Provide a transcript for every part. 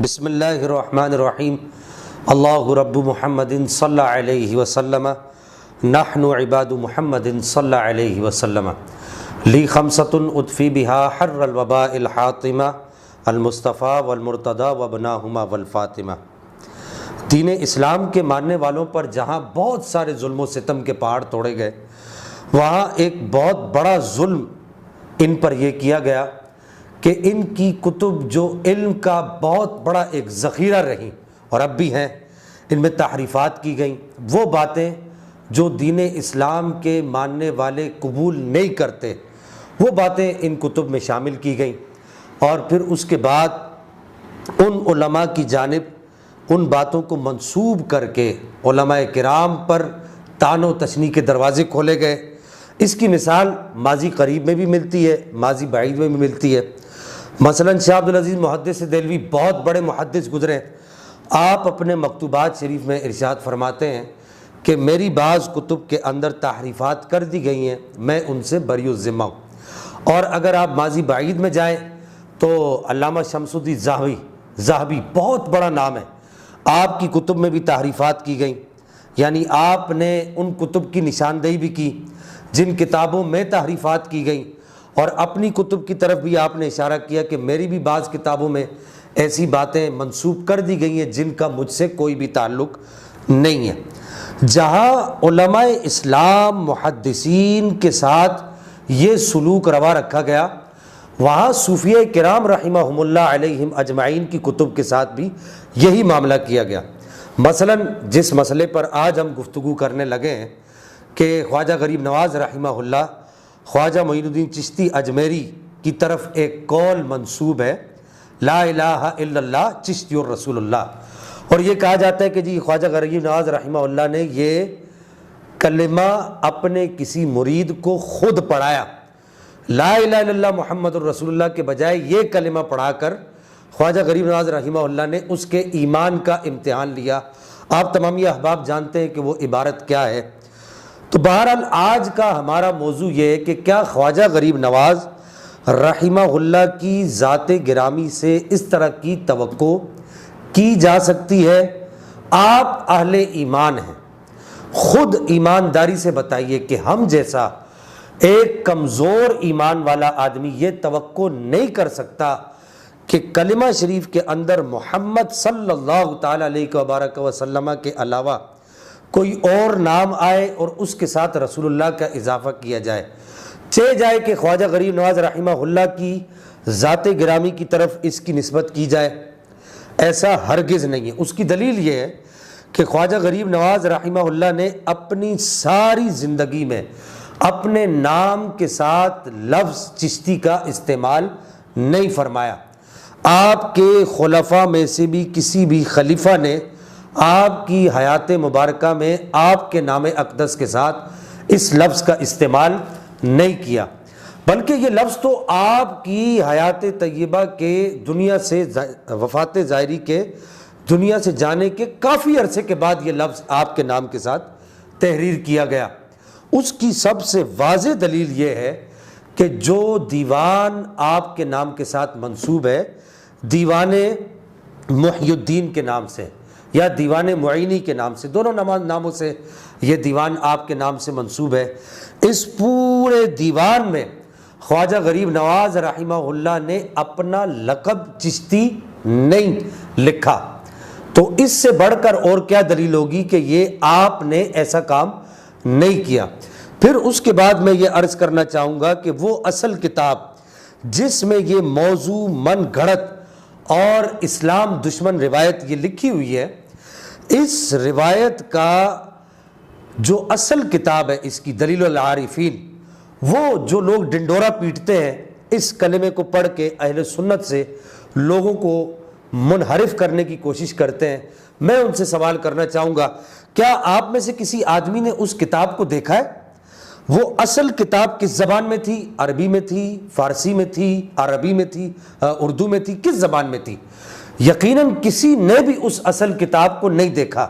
بسم اللہ الرحمن الرحیم اللہ رب محمد صلی علیہ وسلم نحن عباد محمد صلی علیہ وسلم لی خمسۃ اطفی بہا حر الوباء الحاطمہ المصطفیٰ والمرتضیٰ وابناہما والفاطمہ۔ دین اسلام کے ماننے والوں پر جہاں بہت سارے ظلم و ستم کے پہاڑ توڑے گئے، وہاں ایک بہت بڑا ظلم ان پر یہ کیا گیا کہ ان کی کتب جو علم کا بہت بڑا ایک ذخیرہ رہیں اور اب بھی ہیں، ان میں تحریفات کی گئیں۔ وہ باتیں جو دین اسلام کے ماننے والے قبول نہیں کرتے، وہ باتیں ان کتب میں شامل کی گئیں، اور پھر اس کے بعد ان علماء کی جانب ان باتوں کو منسوب کر کے علماء کرام پر طعن و تشنیع کے دروازے کھولے گئے۔ اس کی مثال ماضی قریب میں بھی ملتی ہے، ماضی بعید میں بھی ملتی ہے۔ مثلا شاہ عبدالعزیز محدث دہلوی بہت بڑے محدث گزرے، آپ اپنے مکتوبات شریف میں ارشاد فرماتے ہیں کہ میری بعض کتب کے اندر تحریفات کر دی گئی ہیں، میں ان سے بری الذمہ ہوں۔ اور اگر آپ ماضی بعید میں جائیں تو علامہ شمس الدین ذہبی بہت بڑا نام ہے، آپ کی کتب میں بھی تحریفات کی گئیں، یعنی آپ نے ان کتب کی نشاندہی بھی کی جن کتابوں میں تحریفات کی گئیں، اور اپنی کتب کی طرف بھی آپ نے اشارہ کیا کہ میری بھی بعض کتابوں میں ایسی باتیں منسوب کر دی گئی ہیں جن کا مجھ سے کوئی بھی تعلق نہیں ہے۔ جہاں علماء اسلام محدثین کے ساتھ یہ سلوک روا رکھا گیا، وہاں صوفیہ کرام رحمہم اللہ علیہم اجمعین کی کتب کے ساتھ بھی یہی معاملہ کیا گیا۔ مثلا جس مسئلے پر آج ہم گفتگو کرنے لگے ہیں کہ خواجہ غریب نواز رحمہ اللہ خواجہ معین الدین چشتی اجمیری کی طرف ایک قول منسوب ہے، لا الہ الا اللہ چشتی الرسول اللہ، اور یہ کہا جاتا ہے کہ جی خواجہ غریب نواز رحمہ اللہ نے یہ کلمہ اپنے کسی مرید کو خود پڑھایا، لا الہ الا اللہ محمد الرسول اللہ کے بجائے یہ کلمہ پڑھا کر خواجہ غریب نواز رحمہ اللہ نے اس کے ایمان کا امتحان لیا۔ آپ تمامی احباب جانتے ہیں کہ وہ عبارت کیا ہے۔ تو بہرحال آج کا ہمارا موضوع یہ ہے کہ کیا خواجہ غریب نواز رحمہ اللہ کی ذات گرامی سے اس طرح کی توقع کی جا سکتی ہے؟ آپ اہل ایمان ہیں، خود ایمانداری سے بتائیے کہ ہم جیسا ایک کمزور ایمان والا آدمی یہ توقع نہیں کر سکتا کہ کلمہ شریف کے اندر محمد صلی اللہ تعالی علیہ وبارک وسلم کے علاوہ کوئی اور نام آئے اور اس کے ساتھ رسول اللہ کا اضافہ کیا جائے، چاہے جائے کہ خواجہ غریب نواز رحمہ اللہ کی ذات گرامی کی طرف اس کی نسبت کی جائے، ایسا ہرگز نہیں ہے۔ اس کی دلیل یہ ہے کہ خواجہ غریب نواز رحمہ اللہ نے اپنی ساری زندگی میں اپنے نام کے ساتھ لفظ چشتی کا استعمال نہیں فرمایا۔ آپ کے خلفاء میں سے بھی کسی بھی خلیفہ نے آپ کی حیات مبارکہ میں آپ کے نام اقدس کے ساتھ اس لفظ کا استعمال نہیں کیا، بلکہ یہ لفظ تو آپ کی حیات طیبہ کے دنیا سے وفات ظاہری کے دنیا سے جانے کے کافی عرصے کے بعد یہ لفظ آپ کے نام کے ساتھ تحریر کیا گیا۔ اس کی سب سے واضح دلیل یہ ہے کہ جو دیوان آپ کے نام کے ساتھ منسوب ہے، دیوان محی الدین کے نام سے یا دیوان معینی کے نام سے، دونوں ناموں سے یہ دیوان آپ کے نام سے منسوب ہے، اس پورے دیوان میں خواجہ غریب نواز رحمہ اللہ نے اپنا لقب چشتی نہیں لکھا۔ تو اس سے بڑھ کر اور کیا دلیل ہوگی کہ یہ آپ نے ایسا کام نہیں کیا۔ پھر اس کے بعد میں یہ عرض کرنا چاہوں گا کہ وہ اصل کتاب جس میں یہ موضوع من گھڑت اور اسلام دشمن روایت یہ لکھی ہوئی ہے، اس روایت کا جو اصل کتاب ہے، اس کی دلیل العارفین، وہ جو لوگ ڈنڈورا پیٹتے ہیں اس کلمے کو پڑھ کے اہل سنت سے لوگوں کو منحرف کرنے کی کوشش کرتے ہیں، میں ان سے سوال کرنا چاہوں گا، کیا آپ میں سے کسی آدمی نے اس کتاب کو دیکھا ہے؟ وہ اصل کتاب کس زبان میں تھی؟ عربی میں تھی، فارسی میں تھی، عربی میں تھی، اردو میں تھی، کس زبان میں تھی؟ یقیناً کسی نے بھی اس اصل کتاب کو نہیں دیکھا۔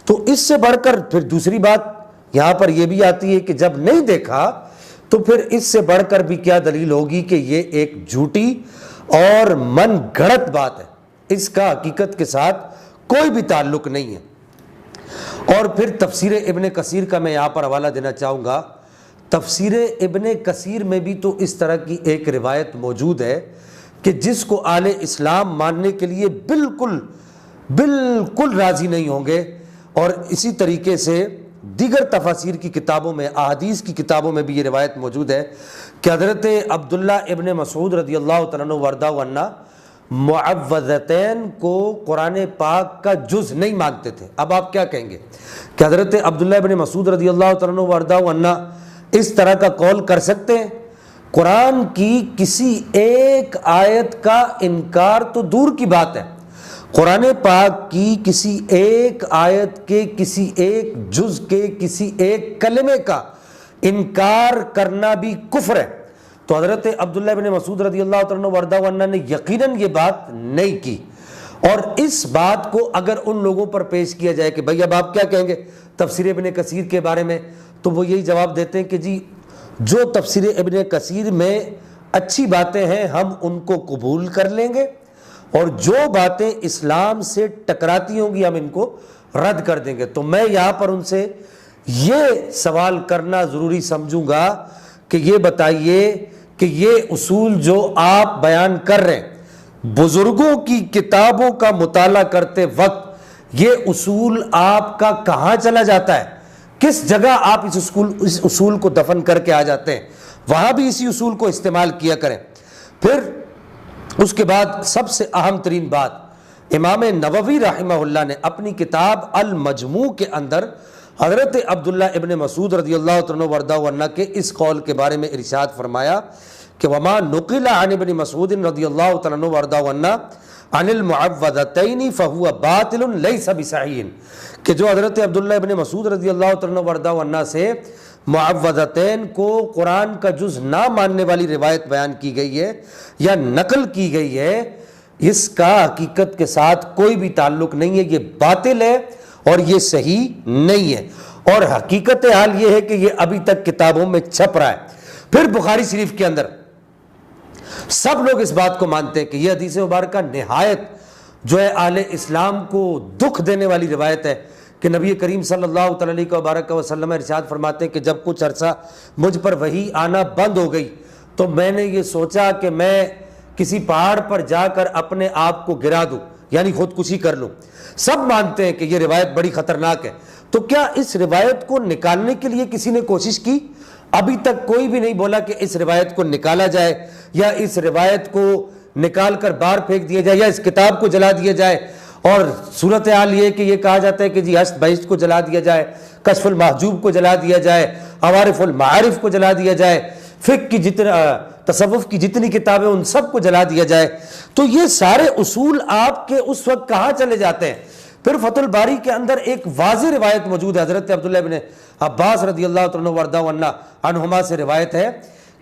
تو اس سے بڑھ کر پھر دوسری بات یہاں پر یہ بھی آتی ہے کہ جب نہیں دیکھا تو پھر اس سے بڑھ کر بھی کیا دلیل ہوگی کہ یہ ایک جھوٹی اور من گھڑت بات ہے۔ اس کا حقیقت کے ساتھ کوئی بھی تعلق نہیں ہے۔ اور پھر تفسیر ابن کثیر کا میں یہاں پر حوالہ دینا چاہوں گا۔ تفسیر ابن کثیر میں بھی تو اس طرح کی ایک روایت موجود ہے کہ جس کو اہل اسلام ماننے کے لیے بالکل راضی نہیں ہوں گے، اور اسی طریقے سے دیگر تفاسیر کی کتابوں میں، احادیث کی کتابوں میں بھی یہ روایت موجود ہے کہ حضرت عبداللہ ابن مسعود رضی اللہ تعالیٰ عنہ وارضہ عنہ معوذتین کو قرآن پاک کا جز نہیں مانتے تھے۔ اب آپ کیا کہیں گے کہ حضرت عبداللہ ابن مسعود رضی اللہ تعالیٰ عنہ وارضہ عنہ اس طرح کا قول کر سکتے ہیں؟ قرآن کی کسی ایک آیت کا انکار تو دور کی بات ہے، قرآن پاک کی کسی ایک آیت کے، کسی ایک جز کے، کسی ایک کلمے کا انکار کرنا بھی کفر ہے۔ تو حضرت عبداللہ بن مسعود رضی اللہ تعالیٰ عنہ وارضہ عنہ نے یقیناً یہ بات نہیں کی، اور اس بات کو اگر ان لوگوں پر پیش کیا جائے کہ بھئی اب آپ کیا کہیں گے تفسیر ابن کثیر کے بارے میں، تو وہ یہی جواب دیتے ہیں کہ جی جو تفسیر ابن کثیر میں اچھی باتیں ہیں ہم ان کو قبول کر لیں گے، اور جو باتیں اسلام سے ٹکراتی ہوں گی ہم ان کو رد کر دیں گے۔ تو میں یہاں پر ان سے یہ سوال کرنا ضروری سمجھوں گا کہ یہ بتائیے کہ یہ اصول جو آپ بیان کر رہے ہیں بزرگوں کی کتابوں کا مطالعہ کرتے وقت، یہ اصول آپ کا کہاں چلا جاتا ہے؟ کس جگہ آپ اس اصول کو دفن کر کے آ جاتے ہیں؟ وہاں بھی اسی اصول کو استعمال کیا کریں۔ پھر اس کے بعد سب سے اہم ترین بات، امام نووی رحمہ اللہ نے اپنی کتاب المجموع کے اندر حضرت عبداللہ ابن مسعود رضی اللہ عنہ وارضہ عنہ کے اس قول کے بارے میں ارشاد فرمایا کہ وما نقل عن ابن مسعود رضی اللہ عنہ وارضہ عنہ عن المعوذتین فهو باطل لیس بصحیح، کہ جو حضرت عبداللہ ابن مسعود رضی اللہ عنہ وارضہ عنہ سے معوذتین کو قرآن کا جز نہ ماننے والی روایت بیان کی گئی ہے یا نقل کی گئی ہے، اس کا حقیقت کے ساتھ کوئی بھی تعلق نہیں ہے، یہ باطل ہے اور یہ صحیح نہیں ہے، اور حقیقت حال یہ ہے کہ یہ ابھی تک کتابوں میں چھپ رہا ہے۔ پھر بخاری شریف کے اندر سب لوگ اس بات کو مانتے ہیں کہ یہ حدیث مبارکہ نہایت جو ہے اہل اسلام کو دکھ دینے والی روایت ہے کہ نبی کریم صلی اللہ تعالیٰ علیہ وسلم ارشاد فرماتے ہیں کہ جب کچھ عرصہ مجھ پر وحی آنا بند ہو گئی تو میں نے یہ سوچا کہ میں کسی پہاڑ پر جا کر اپنے آپ کو گرا دوں، یعنی خودکشی کر لوں۔ سب مانتے ہیں کہ یہ روایت بڑی خطرناک ہے، تو کیا اس روایت کو نکالنے کے لیے کسی نے کوشش کی؟ ابھی تک کوئی بھی نہیں بولا کہ اس روایت کو نکالا جائے، یا اس روایت کو نکال کر باہر پھینک دیا جائے، یا اس کتاب کو جلا دیا جائے۔ اور صورتحال یہ کہ یہ کہا جاتا ہے کہ جی ہشت بہشت کو جلا دیا جائے، کشف المحجوب کو جلا دیا جائے، عوارف المعارف کو جلا دیا جائے، فقہ کی تصوف کی جتنی کتابیں ان سب کو جلا دیا جائے۔ تو یہ سارے اصول آپ کے اس وقت کہاں چلے جاتے ہیں؟ پھر فتح الباری کے اندر ایک واضح روایت موجود ہے، حضرت عبداللہ ابن عباس رضی اللہ عنہ وارضہ عنہما سے روایت ہے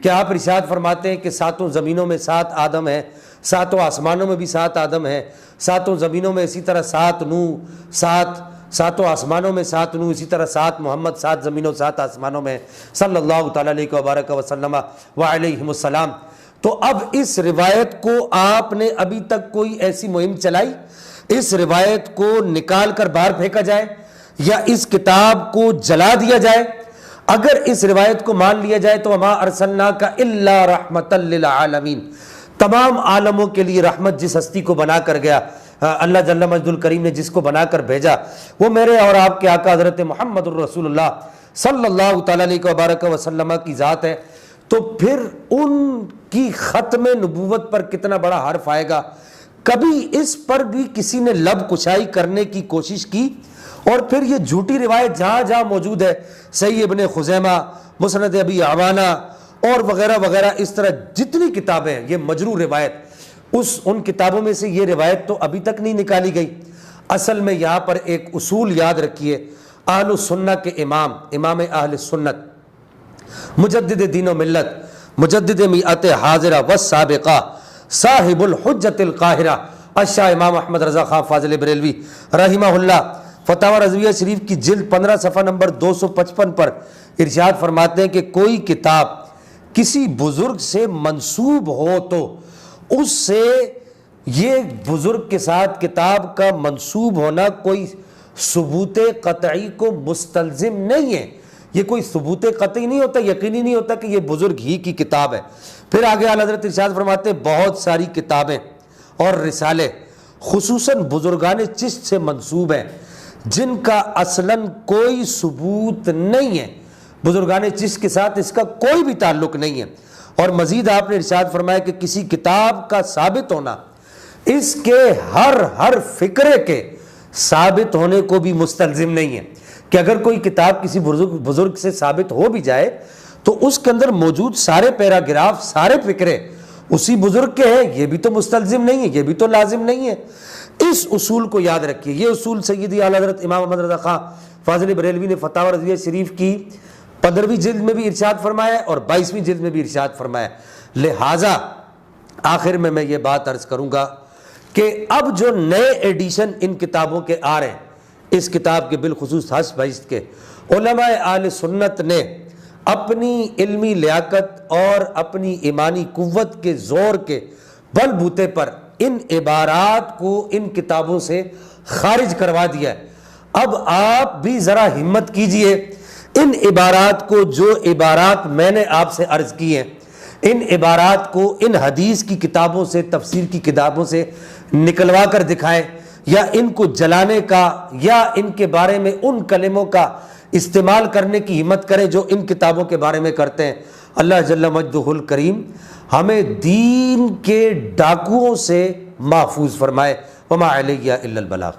کہ آپ ارشاد فرماتے ہیں کہ ساتوں زمینوں میں 7 آدم ہیں، ساتوں آسمانوں میں بھی 7 آدم ہیں، ساتوں زمینوں میں اسی طرح 7 نوح، ساتوں آسمانوں میں 7 نوح، اسی طرح 7 محمد، 7 زمینوں 7 آسمانوں میں صلی اللہ تعالیٰ علیہ وبارک وسلم وعلیہم السلام۔ تو اب اس روایت کو آپ نے ابھی تک کوئی ایسی مہم چلائی اس روایت کو نکال کر باہر پھینکا جائے یا اس کتاب کو جلا دیا جائے؟ اگر اس روایت کو مان لیا جائے تو وما ارسلناک الا رحمۃ للعالمین، تمام عالموں کے لیے رحمت جس ہستی کو بنا کر گیا، اللہ جل مجد الکریم نے جس کو بنا کر بھیجا، وہ میرے اور آپ کے آقا حضرت محمد الرسول اللہ صلی اللہ تعالیٰ علیہ وبارک وسلم کی ذات ہے۔ تو پھر ان کی ختم نبوت پر کتنا بڑا حرف آئے گا؟ کبھی اس پر بھی کسی نے لب کشائی کرنے کی کوشش کی؟ اور پھر یہ جھوٹی روایت جہاں جہاں موجود ہے، صحیح ابن خزیمہ، مسند ابی عوانہ اور وغیرہ وغیرہ، اس طرح جتنی کتابیں ہیں یہ مجروح روایت، ان کتابوں میں سے یہ روایت تو ابھی تک نہیں نکالی گئی۔ اصل میں یہاں پر ایک اصول یاد رکھیے، اہل السنہ کے امام اہل سنت، مجدد دین و ملت، مجدد میعت حاضرہ والسابقہ، صاحب الحجت القاہرہ، الشاہ امام احمد رضا خان فاضل بریلوی رحمہ اللہ، فتاوی رضویہ شریف کی جلد 15 صفحہ نمبر 255 پر ارشاد فرماتے ہیں کہ کوئی کتاب کسی بزرگ سے منسوب ہو تو اس سے یہ بزرگ کے ساتھ کتاب کا منسوب ہونا کوئی ثبوت قطعی کو مستلزم نہیں ہے، یہ کوئی ثبوت قطعی نہیں ہوتا، یقینی نہیں ہوتا کہ یہ بزرگ ہی کی کتاب ہے۔ پھر آگے اعلیٰ حضرت ارشاد فرماتے ہیں بہت ساری کتابیں اور رسالے خصوصاً بزرگان چشت سے منسوب ہیں جن کا اصلاً کوئی ثبوت نہیں ہے، بزرگان چشت کے ساتھ اس کا کوئی بھی تعلق نہیں ہے۔ اور مزید آپ نے ارشاد فرمایا کہ کسی کتاب کا ثابت ہونا اس کے ہر فکرے کے ثابت ہونے کو بھی مستلزم نہیں ہے، کہ اگر کوئی کتاب کسی بزرگ سے ثابت ہو بھی جائے تو اس کے اندر موجود سارے پیراگراف، سارے فکرے اسی بزرگ کے ہیں، یہ بھی تو مستلزم نہیں ہے، یہ بھی تو لازم نہیں ہے۔ اس اصول کو یاد رکھیے، یہ اصول سیدی اعلیٰ حضرت امام احمد رضا خان فاضل بریلوی نے فتاوی رضویہ شریف کی 15ویں جلد میں بھی ارشاد فرمایا اور 22ویں جلد میں بھی ارشاد فرمایا۔ لہٰذا آخر میں یہ بات عرض کروں گا کہ اب جو نئے ایڈیشن ان کتابوں کے آ رہے ہیں، اس کتاب کے بالخصوص حسب بہشت کے، علماء اہل سنت نے اپنی علمی لیاقت اور اپنی ایمانی قوت کے زور کے بل بوتے پر ان عبارات کو ان کتابوں سے خارج کروا دیا ہے۔ اب آپ بھی ذرا ہمت کیجئے، ان عبارات کو، جو عبارات میں نے آپ سے عرض کی ہیں، ان عبارات کو ان حدیث کی کتابوں سے، تفسیر کی کتابوں سے نکلوا کر دکھائیں، یا ان کو جلانے کا یا ان کے بارے میں ان کلموں کا استعمال کرنے کی ہمت کریں جو ان کتابوں کے بارے میں کرتے ہیں۔ اللہ جل مجدہ الکریم ہمیں دین کے ڈاکوؤں سے محفوظ فرمائے۔ وما علیہ الا البلاغ۔